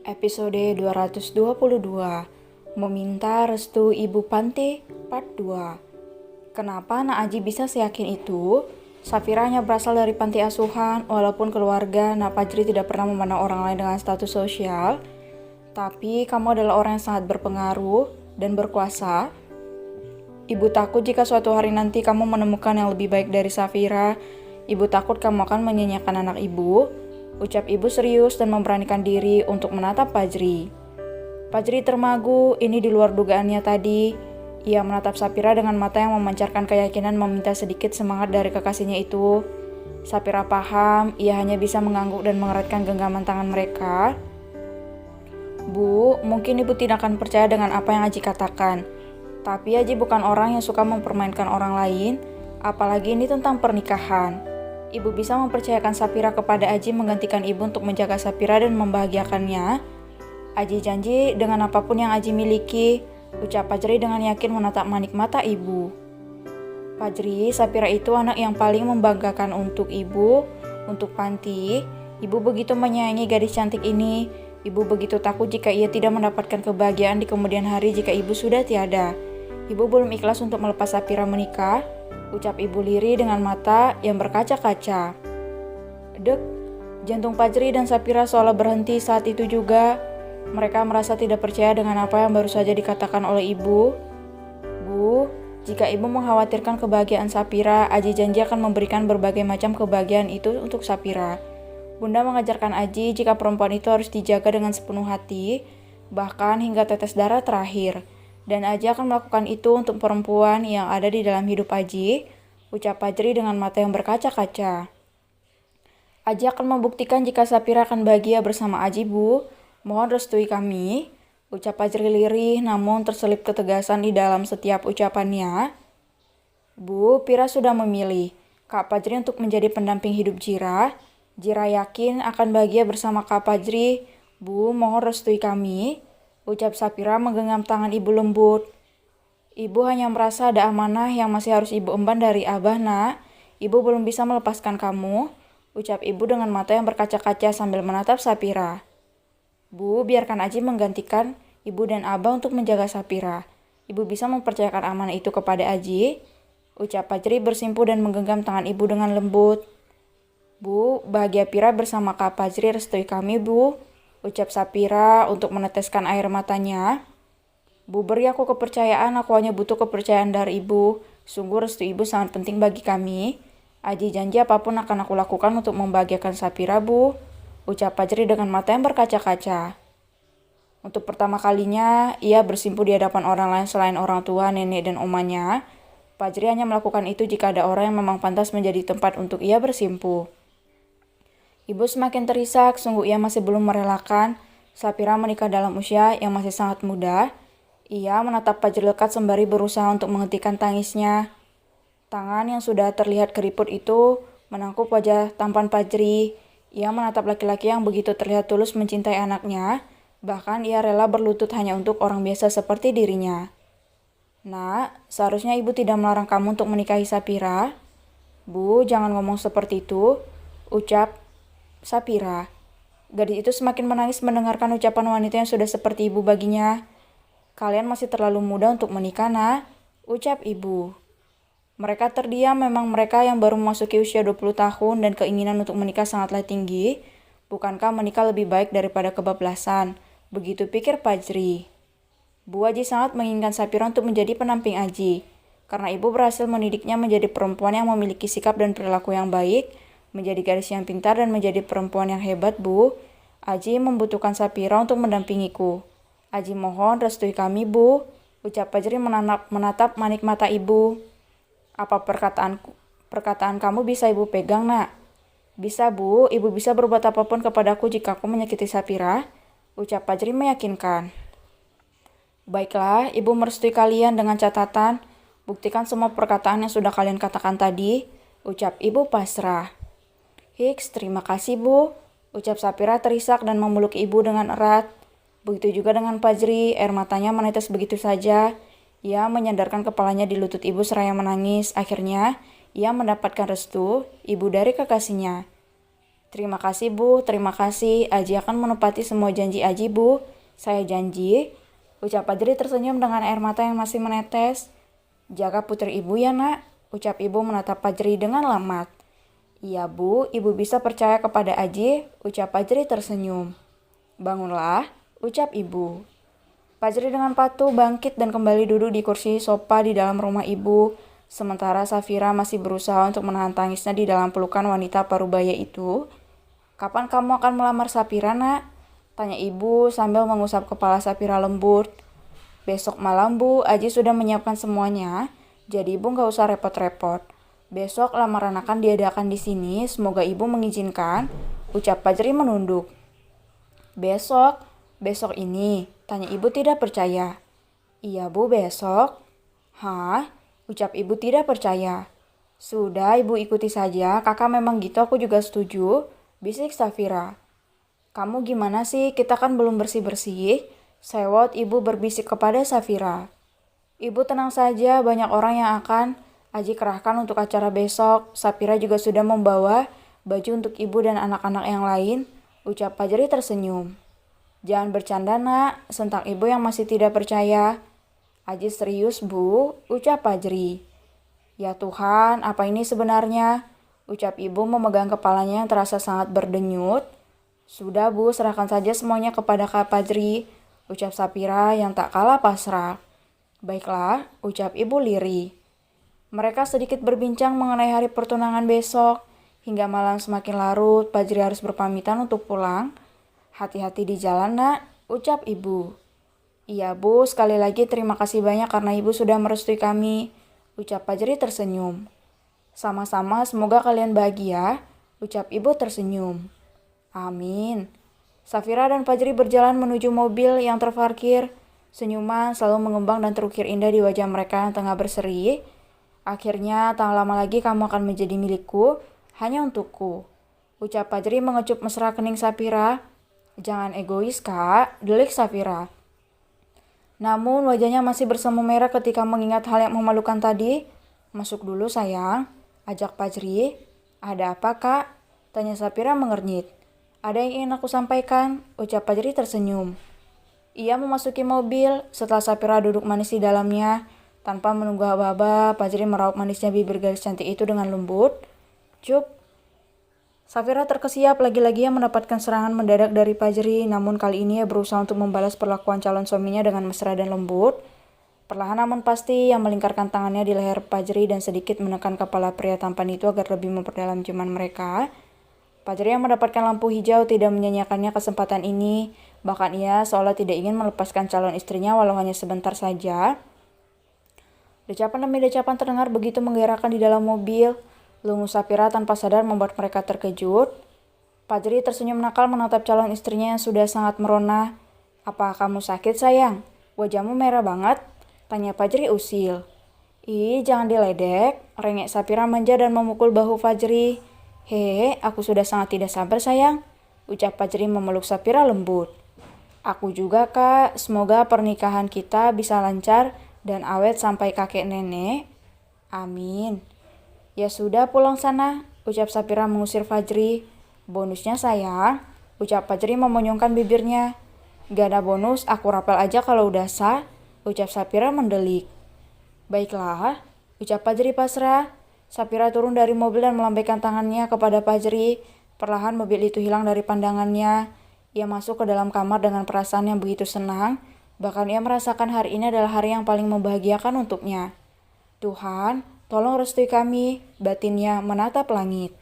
Episode 222 Meminta Restu Ibu Panti Part 2. Kenapa Nak Aji bisa seyakin itu? Safira hanya berasal dari panti asuhan, walaupun keluarga Nak Fajri tidak pernah memandang orang lain dengan status sosial. Tapi kamu adalah orang yang sangat berpengaruh dan berkuasa. Ibu takut jika suatu hari nanti kamu menemukan yang lebih baik dari Safira. Ibu takut kamu akan menyanyiakan anak ibu. Ucap ibu serius dan memberanikan diri untuk menatap Fajri. Fajri termagu, ini di luar dugaannya tadi. Ia menatap Safira dengan mata yang memancarkan keyakinan meminta sedikit semangat dari kekasihnya itu. Safira paham, ia hanya bisa mengangguk dan mengeratkan genggaman tangan mereka. Bu, mungkin ibu tidak akan percaya dengan apa yang Aji katakan. Tapi Aji bukan orang yang suka mempermainkan orang lain, apalagi ini tentang pernikahan. Ibu bisa mempercayakan Safira kepada Aji menggantikan ibu untuk menjaga Safira dan membahagiakannya. Aji janji dengan apapun yang Aji miliki, ucap Fajri dengan yakin menatap manik mata ibu. Fajri, Safira itu anak yang paling membanggakan untuk ibu, untuk Panti. Ibu begitu menyayangi gadis cantik ini. Ibu begitu takut jika ia tidak mendapatkan kebahagiaan di kemudian hari jika ibu sudah tiada. Ibu belum ikhlas untuk melepas Safira menikah. Ucap ibu lirih dengan mata yang berkaca-kaca. Dek, jantung Fajri dan Safira seolah berhenti saat itu juga. Mereka merasa tidak percaya dengan apa yang baru saja dikatakan oleh ibu. Bu, jika ibu mengkhawatirkan kebahagiaan Safira, Aji janji akan memberikan berbagai macam kebahagiaan itu untuk Safira. Bunda mengajarkan Aji jika perempuan itu harus dijaga dengan sepenuh hati, bahkan hingga tetes darah terakhir. Dan Aji akan melakukan itu untuk perempuan yang ada di dalam hidup Aji, ucap Fajri dengan mata yang berkaca-kaca. Aji akan membuktikan jika Safira akan bahagia bersama Aji, Bu. Mohon restui kami, ucap Fajri lirih namun terselip ketegasan di dalam setiap ucapannya. Bu, Pira sudah memilih Kak Fajri untuk menjadi pendamping hidup Jira. Jira yakin akan bahagia bersama Kak Fajri. Bu, mohon restui kami, ucap Safira menggenggam tangan ibu lembut. Ibu hanya merasa ada amanah yang masih harus ibu emban dari Abah, Nak. Ibu belum bisa melepaskan kamu, ucap ibu dengan mata yang berkaca-kaca sambil menatap Safira. Bu, biarkan Aji menggantikan ibu dan Abah untuk menjaga Safira. Ibu bisa mempercayakan amanah itu kepada Aji, ucap Fajri bersimpu dan menggenggam tangan ibu dengan lembut. Bu, bahagia Pira bersama Kak Fajri, restui kami, Bu, ucap Safira untuk meneteskan air matanya. Bu, beri aku kepercayaan, aku hanya butuh kepercayaan dari ibu. Sungguh restu ibu sangat penting bagi kami. Aji janji apapun akan aku lakukan untuk membahagiakan Safira, Bu, ucap Fajri dengan mata yang berkaca-kaca. Untuk pertama kalinya, ia bersimpu di hadapan orang lain selain orang tua, nenek, dan omanya. Fajri hanya melakukan itu jika ada orang yang memang pantas menjadi tempat untuk ia bersimpu. Ibu semakin terisak, sungguh ia masih belum merelakan Safira menikah dalam usia yang masih sangat muda. Ia menatap Fajri lekat sembari berusaha untuk menghentikan tangisnya. Tangan yang sudah terlihat keriput itu menangkup wajah tampan Fajri. Ia menatap laki-laki yang begitu terlihat tulus mencintai anaknya. Bahkan ia rela berlutut hanya untuk orang biasa seperti dirinya. Nak, seharusnya ibu tidak melarang kamu untuk menikahi Safira. Bu, jangan ngomong seperti itu, ucap Safira. Gadis itu semakin menangis mendengarkan ucapan wanita yang sudah seperti ibu baginya. Kalian masih terlalu muda untuk menikah, Nak, ucap ibu. Mereka terdiam, memang mereka yang baru memasuki usia 20 tahun dan keinginan untuk menikah sangatlah tinggi. Bukankah menikah lebih baik daripada kebablasan? Begitu pikir Fajri. Bu Aji sangat menginginkan Safira untuk menjadi pendamping Aji. Karena ibu berhasil mendidiknya menjadi perempuan yang memiliki sikap dan perilaku yang baik, menjadi gadis yang pintar dan menjadi perempuan yang hebat, Bu. Aji membutuhkan Safira untuk mendampingiku. Aji mohon restui kami, Bu, ucap Fajri menatap manik mata ibu. Apa perkataan kamu bisa ibu pegang, Nak? Bisa, Bu, ibu bisa berbuat apapun kepadaku jika aku menyakiti Safira, ucap Fajri meyakinkan. Baiklah, ibu merestui kalian dengan catatan, buktikan semua perkataan yang sudah kalian katakan tadi, ucap ibu pasrah. Hiks, terima kasih, Bu, ucap Safira terisak dan memeluk ibu dengan erat. Begitu juga dengan Fajri, air matanya menetes begitu saja. Ia menyandarkan kepalanya di lutut ibu seraya menangis. Akhirnya, ia mendapatkan restu ibu dari kekasihnya. Terima kasih Bu, terima kasih. Aji akan menepati semua janji Aji Bu. Saya janji. Ucap Fajri tersenyum dengan air mata yang masih menetes. Jaga putri ibu ya nak, ucap ibu menatap Fajri dengan lamat. Iya Bu, ibu bisa percaya kepada Aji, ucap Fajri tersenyum. Bangunlah, ucap ibu. Fajri dengan patuh bangkit dan kembali duduk di kursi sofa di dalam rumah ibu. Sementara Safira masih berusaha untuk menahan tangisnya di dalam pelukan wanita parubaya itu. Kapan kamu akan melamar Safira nak? Tanya ibu sambil mengusap kepala Safira lembut. Besok malam Bu, Aji sudah menyiapkan semuanya, jadi ibu gak usah repot-repot. Besok lamaran akan diadakan di sini, semoga ibu mengizinkan, ucap Fajri menunduk. Besok ini, tanya ibu tidak percaya. Iya Bu, besok. Hah? Ucap ibu tidak percaya. Sudah, ibu ikuti saja, kakak memang gitu aku juga setuju, bisik Safira. Kamu gimana sih, kita kan belum bersih-bersih. Sewot ibu berbisik kepada Safira. Ibu tenang saja, banyak orang yang akan Aji kerahkan untuk acara besok. Safira juga sudah membawa baju untuk ibu dan anak-anak yang lain, ucap Fajri tersenyum. Jangan bercanda nak, sentak ibu yang masih tidak percaya. Aji serius Bu, ucap Fajri. Ya Tuhan, apa ini sebenarnya? Ucap ibu memegang kepalanya yang terasa sangat berdenyut. Sudah Bu, serahkan saja semuanya kepada Kak Fajri, ucap Safira yang tak kalah pasrah. Baiklah, ucap ibu lirih. Mereka sedikit berbincang mengenai hari pertunangan besok. Hingga malam semakin larut, Fajri harus berpamitan untuk pulang. Hati-hati di jalan nak, ucap ibu. Iya Bu, sekali lagi terima kasih banyak karena ibu sudah merestui kami, ucap Fajri tersenyum. Sama-sama, semoga kalian bahagia, ucap ibu tersenyum. Amin. Safira dan Fajri berjalan menuju mobil yang terparkir. Senyuman selalu mengembang dan terukir indah di wajah mereka yang tengah berseri. Akhirnya, tak lama lagi kamu akan menjadi milikku, hanya untukku. Ucap Fajri mengecup mesra kening Safira. Jangan egois kak, delik Safira. Namun wajahnya masih bersemu merah ketika mengingat hal yang memalukan tadi. Masuk dulu sayang, ajak Fajri. Ada apa kak? Tanya Safira mengernyit. Ada yang ingin aku sampaikan, ucap Fajri tersenyum. Ia memasuki mobil, setelah Safira duduk manis di dalamnya. Tanpa menunggu aba-aba, Fajri meraup manisnya bibir gadis cantik itu dengan lembut. Cup. Safira terkesiap lagi-lagi yang mendapatkan serangan mendadak dari Fajri, namun kali ini ia berusaha untuk membalas perlakuan calon suaminya dengan mesra dan lembut. Perlahan namun pasti, ia melingkarkan tangannya di leher Fajri dan sedikit menekan kepala pria tampan itu agar lebih memperdalam ciuman mereka. Fajri yang mendapatkan lampu hijau tidak menyanyiakannya kesempatan ini, bahkan ia seolah tidak ingin melepaskan calon istrinya walau hanya sebentar saja. Decapan demi decapan terdengar begitu menggerakkan di dalam mobil. Lungu Safira tanpa sadar membuat mereka terkejut. Fajri tersenyum nakal menatap calon istrinya yang sudah sangat merona. Apa kamu sakit sayang? Wajahmu merah banget, tanya Fajri usil. Ih, jangan diledek, rengek Safira manja dan memukul bahu Fajri. Hehe, aku sudah sangat tidak sabar sayang, ucap Fajri memeluk Safira lembut. Aku juga kak, semoga pernikahan kita bisa lancar dan awet sampai kakek nenek. Amin. Ya sudah pulang sana, ucap Safira mengusir Fajri. Bonusnya sayang, ucap Fajri memonyongkan bibirnya. Gak ada bonus, aku rapel aja kalau udah sah, ucap Safira mendelik. Baiklah, ucap Fajri pasrah. Safira turun dari mobil dan melambaikan tangannya kepada Fajri. Perlahan mobil itu hilang dari pandangannya. Ia masuk ke dalam kamar dengan perasaan yang begitu senang. Bahkan ia merasakan hari ini adalah hari yang paling membahagiakan untuknya. Tuhan, tolong restui kami, batinnya menatap langit.